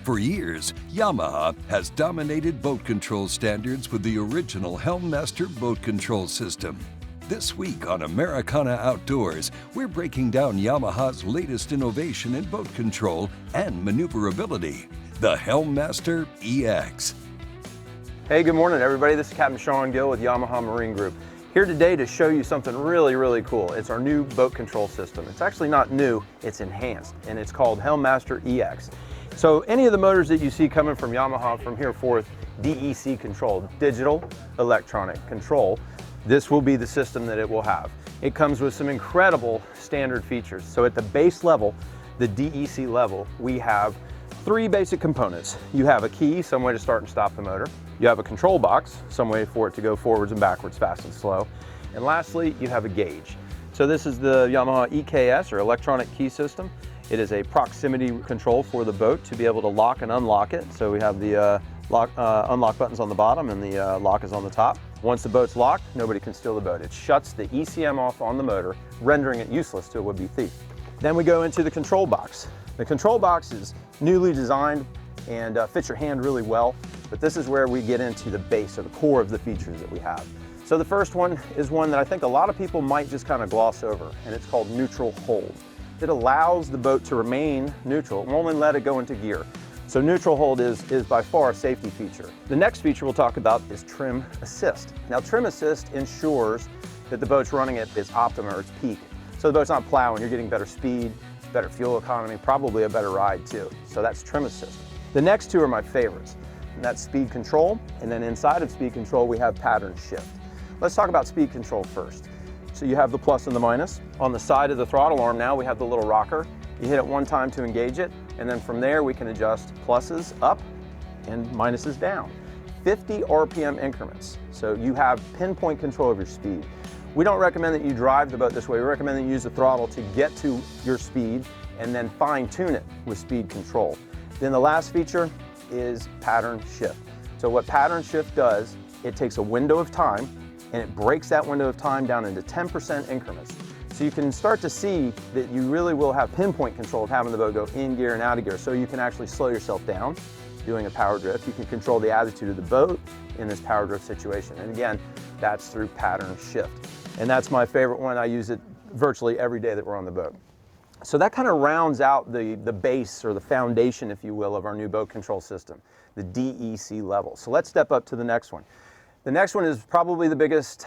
For years, Yamaha has dominated boat control standards with the original Helm boat control system. This week on Americana Outdoors, we're breaking down Yamaha's latest innovation in boat control and maneuverability, the Helm EX. Hey, good morning everybody. This is Captain Sean Gill with Yamaha Marine Group. Here today to show you something really cool. It's our new boat control system. It's actually not new, it's enhanced, and it's called Helm EX. So any of the motors that you see coming from Yamaha from here forth, DEC controlled, digital electronic control, this will be the system that it will have. It comes with some incredible standard features. So at the base level, the DEC level, we have three basic components. You have a key, some way to start and stop the motor. You have a control box, some way for it to go forwards and backwards, fast and slow. And lastly, you have a gauge. So this is the Yamaha EKS, or electronic key system. It is a proximity control for the boat to be able to lock and unlock it. So we have the unlock buttons on the bottom and the lock is on the top. Once the boat's locked, nobody can steal the boat. It shuts the ECM off on the motor, rendering it useless to a would-be thief. Then we go into the control box. The control box is newly designed and fits your hand really well, but this is where we get into the base or the core of the features that we have. So the first one is one that I think a lot of people might just kind of gloss over, and it's called neutral hold. It allows the boat to remain neutral. It won't let it go into gear. So neutral hold is by far a safety feature. The next feature we'll talk about is trim assist. Now trim assist ensures that the boat's running at its optimum or its peak. So the boat's not plowing, you're getting better speed, better fuel economy, probably a better ride too. So that's trim assist. The next two are my favorites, and that's speed control, and then inside of speed control we have pattern shift. Let's talk about speed control first. So you have the plus and the minus. On the side of the throttle arm now we have the little rocker. You hit it one time to engage it, and then from there we can adjust pluses up and minuses down. 50 RPM increments, so you have pinpoint control of your speed. We don't recommend that you drive the boat this way. We recommend that you use the throttle to get to your speed and then fine tune it with speed control. Then the last feature is pattern shift. So what pattern shift does, it takes a window of time and it breaks that window of time down into 10% increments. So you can start to see that you really will have pinpoint control of having the boat go in gear and out of gear. So you can actually slow yourself down doing a power drift. You can control the attitude of the boat in this power drift situation. And again, that's through pattern shift. And that's my favorite one. I use it virtually every day that we're on the boat. So that kind of rounds out the base or the foundation, if you will, of our new boat control system, the DEC level. So let's step up to the next one. The next one is probably the biggest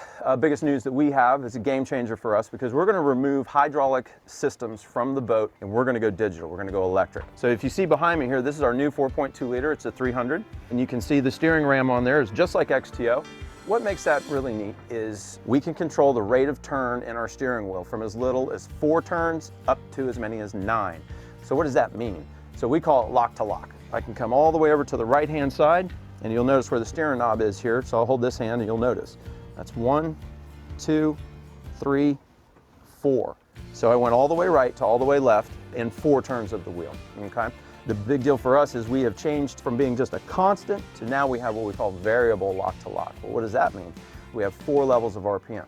news that we have. It's a game changer for us because we're going to remove hydraulic systems from the boat and we're going to go digital. We're going to go electric. So if you see behind me here, this is our new 4.2 liter. It's a 300, and you can see the steering ram on there is just like XTO. What makes that really neat is we can control the rate of turn in our steering wheel from as little as 4 turns up to as many as 9. So what does that mean? So we call it lock to lock. I can come all the way over to the right hand side, and you'll notice where the steering knob is here. So I'll hold this hand and you'll notice. That's 1, 2, 3, 4. So I went all the way right to all the way left in 4 turns of the wheel, okay? The big deal for us is we have changed from being just a constant to now we have what we call variable lock to lock. Well, what does that mean? We have 4 levels of RPM.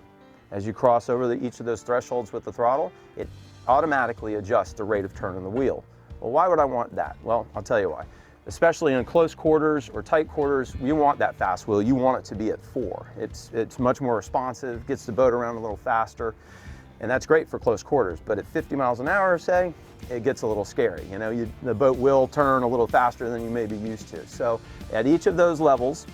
As you cross over each of those thresholds with the throttle, it automatically adjusts the rate of turn in the wheel. Well, why would I want that? Well, I'll tell you why. Especially in close quarters or tight quarters, you want that fast wheel. You want it to be at 4. It's much more responsive, gets the boat around a little faster, and that's great for close quarters. But at 50 miles an hour, say, it gets a little scary. You know, the boat will turn a little faster than you may be used to. So at each of those levels,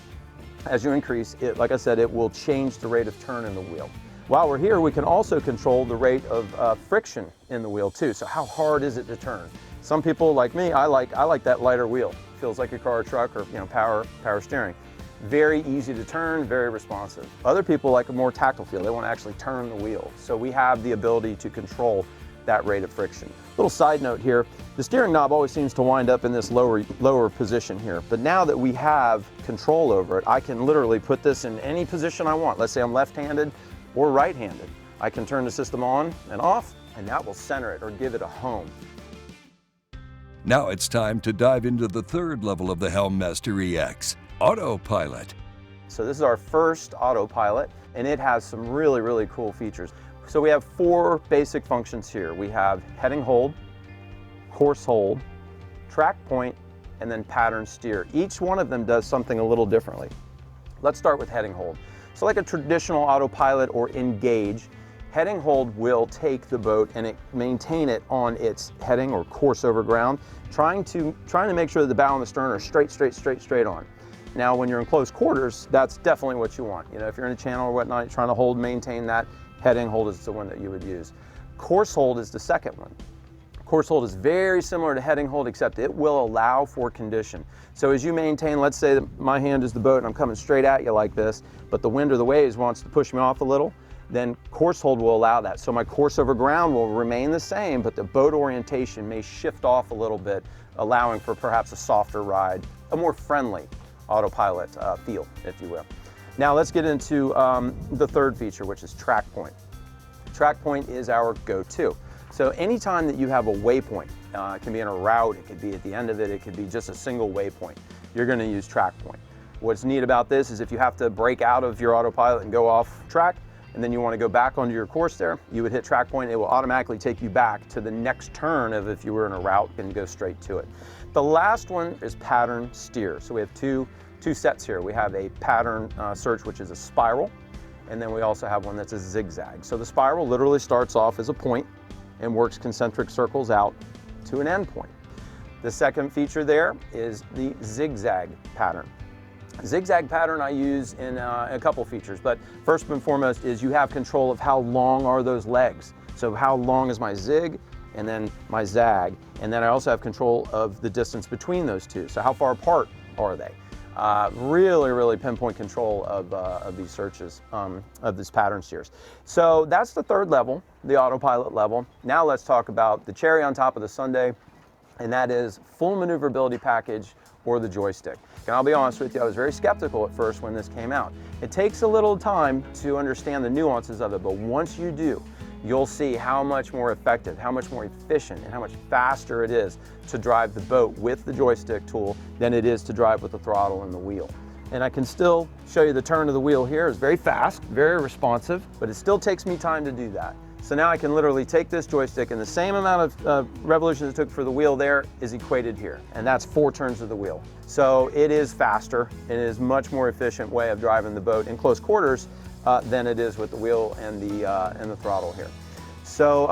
as you increase, like I said, it will change the rate of turn in the wheel. While we're here, we can also control the rate of friction in the wheel too. So how hard is it to turn? Some people like me, I like that lighter wheel. Feels like a car or truck or power steering. Very easy to turn, very responsive. Other people like a more tactile feel. They want to actually turn the wheel. So we have the ability to control that rate of friction. Little side note here, the steering knob always seems to wind up in this lower position here. But now that we have control over it, I can literally put this in any position I want. Let's say I'm left-handed or right-handed. I can turn the system on and off, and that will center it or give it a home. Now it's time to dive into the third level of the Helm EX, Autopilot. So this is our first Autopilot, and it has some really cool features. So we have 4 basic functions here. We have heading hold, course hold, track point, and then pattern steer. Each one of them does something a little differently. Let's start with heading hold. So like a traditional autopilot or engage, heading hold will take the boat and maintain it on its heading or course over ground, trying to make sure that the bow and the stern are straight on. Now, when you're in close quarters, that's definitely what you want. You know, if you're in a channel or whatnot, you're trying to hold, maintain that, heading hold is the one that you would use. Course hold is the second one. Course hold is very similar to heading hold, except it will allow for condition. So as you maintain, let's say that my hand is the boat and I'm coming straight at you like this, but the wind or the waves wants to push me off a little, then course hold will allow that. So my course over ground will remain the same, but the boat orientation may shift off a little bit, allowing for perhaps a softer ride, a more friendly autopilot feel, if you will. Now let's get into the third feature, which is track point. Track point is our go-to. So anytime that you have a waypoint, it can be in a route, it could be at the end of it, it could be just a single waypoint, you're going to use track point. What's neat about this is if you have to break out of your autopilot and go off track, and then you want to go back onto your course there, you would hit track point, it will automatically take you back to the next turn of if you were in a route and go straight to it. The last one is pattern steer. So we have two sets here. We have a pattern search, which is a spiral, and then we also have one that's a zigzag. So the spiral literally starts off as a point and works concentric circles out to an end point. The second feature there is the zigzag pattern. Zigzag pattern I use in a couple features, but first and foremost is you have control of how long are those legs. So how long is my zig and then my zag, and then I also have control of the distance between those two. So how far apart are they? Really pinpoint control of these searches, of these pattern steers. So that's the third level, the autopilot level. Now let's talk about the cherry on top of the sundae, and that is full maneuverability package or the joystick. And I'll be honest with you, I was very skeptical at first when this came out. It takes a little time to understand the nuances of it, but once you do, you'll see how much more effective, how much more efficient, and how much faster it is to drive the boat with the joystick tool than it is to drive with the throttle and the wheel. And I can still show you the turn of the wheel here. It's very fast, very responsive, but it still takes me time to do that. So now I can literally take this joystick and the same amount of revolutions it took for the wheel there is equated here. And that's 4 turns of the wheel. So it is faster. It is a much more efficient way of driving the boat in close quarters than it is with the wheel and the throttle here. So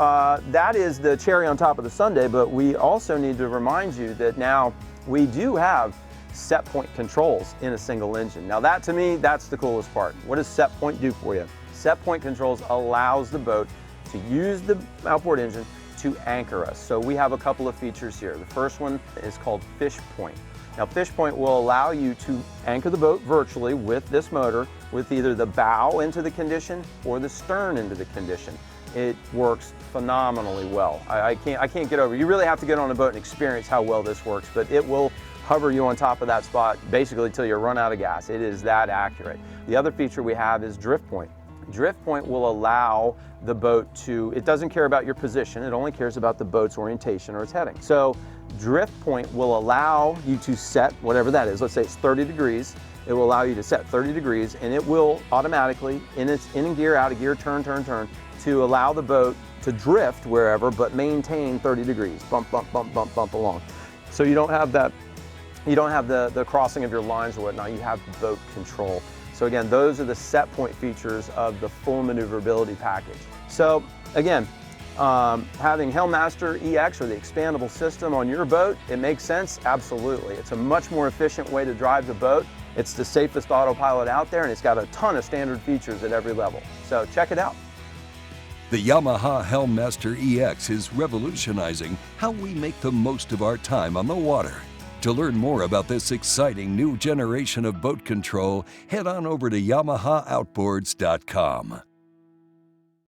that is the cherry on top of the sundae, but we also need to remind you that now we do have Setpoint Controls in a single engine. Now that to me, that's the coolest part. What does Setpoint do for you? Setpoint Controls allows the boat to use the outboard engine to anchor us. So we have a couple of features here. The first one is called Fish Point. Now Fish Point will allow you to anchor the boat virtually with this motor with either the bow into the condition or the stern into the condition. It works phenomenally well. I can't get over it. You really have to get on a boat and experience how well this works, but it will hover you on top of that spot basically until you run out of gas. It is that accurate. The other feature we have is Drift Point. Drift Point will allow the boat to, it doesn't care about your position, it only cares about the boat's orientation or its heading. So Drift Point will allow you to set whatever that is. Let's say it's 30 degrees. It will allow you to set 30 degrees and it will automatically, in gear, out of gear, turn, to allow the boat to drift wherever, but maintain 30 degrees, bump along. So you don't have that, you don't have the crossing of your lines or whatnot, you have boat control. So again, those are the set point features of the full maneuverability package. So again, having Helm Master EX or the expandable system on your boat, it makes sense, absolutely. It's a much more efficient way to drive the boat. It's the safest autopilot out there and it's got a ton of standard features at every level. So check it out. The Yamaha Helm Master EX is revolutionizing how we make the most of our time on the water. To learn more about this exciting new generation of boat control, head on over to YamahaOutboards.com.